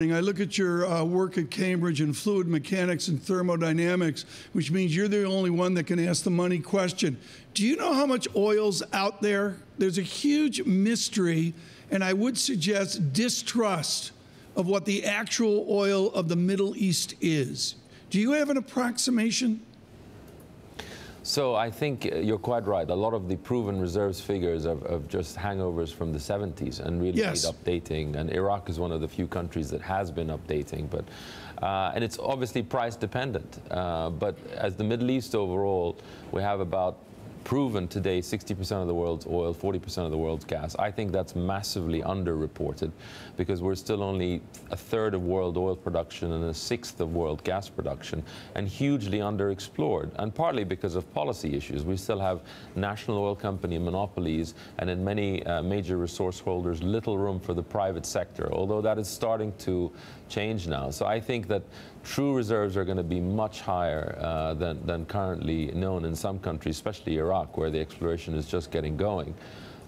I look at your work at Cambridge in fluid mechanics and thermodynamics, which means you're the only one that can ask the money question. Do you know how much oil's out there? There's a huge mystery, and I would suggest distrust of what the actual oil of the Middle East is. Do you have an approximation? So I think you're quite right. A lot of the proven reserves figures of just hangovers from the 70s and really need updating. And Iraq is one of the few countries that has been updating. But and it's obviously price dependent. But as the Middle East overall, we have about proven today 60% of the world's oil, 40% of the world's gas. I think that's massively underreported because we're still only a third of world oil production and a sixth of world gas production, and hugely underexplored, and partly because of policy issues. We still have national oil company monopolies, and in many major resource holders, little room for the private sector, although that is starting to change now. So I think that true reserves are going to be much higher than currently known in some countries, especially Iraq, where the exploration is just getting going.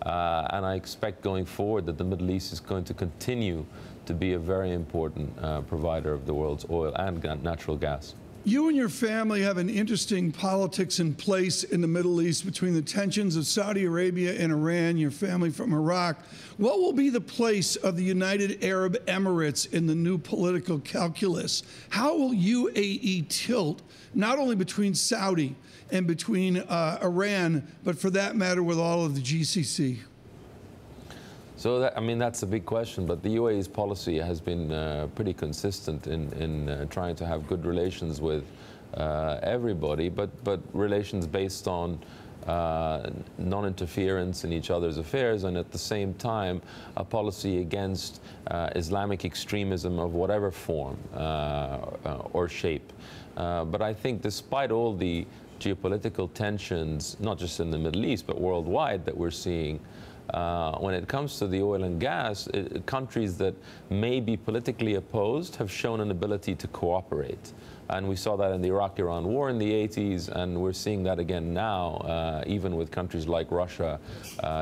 And I expect going forward that the Middle East is going to continue to be a very important provider of the world's oil and natural gas. You and your family have an interesting politics in place in the Middle East between the tensions of Saudi Arabia and Iran, your family from Iraq. What will be the place of the United Arab Emirates in the new political calculus? How will UAE tilt, not only between Saudi and between Iran, but for that matter with all of the GCC? So, I mean, that's a big question, but the UAE's policy has been pretty consistent in trying to have good relations with everybody, but relations based on non-interference in each other's affairs, and at the same time, a policy against Islamic extremism of whatever form or shape. But I think despite all the geopolitical tensions, not just in the Middle East, but worldwide that we're seeing, when it comes to the oil and gas, countries that may be politically opposed have shown an ability to cooperate. And we saw that in the Iraq-Iran war in the 80s, and we're seeing that again now, even with countries like Russia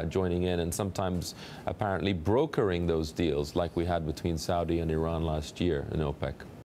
joining in and sometimes apparently brokering those deals like we had between Saudi and Iran last year in OPEC.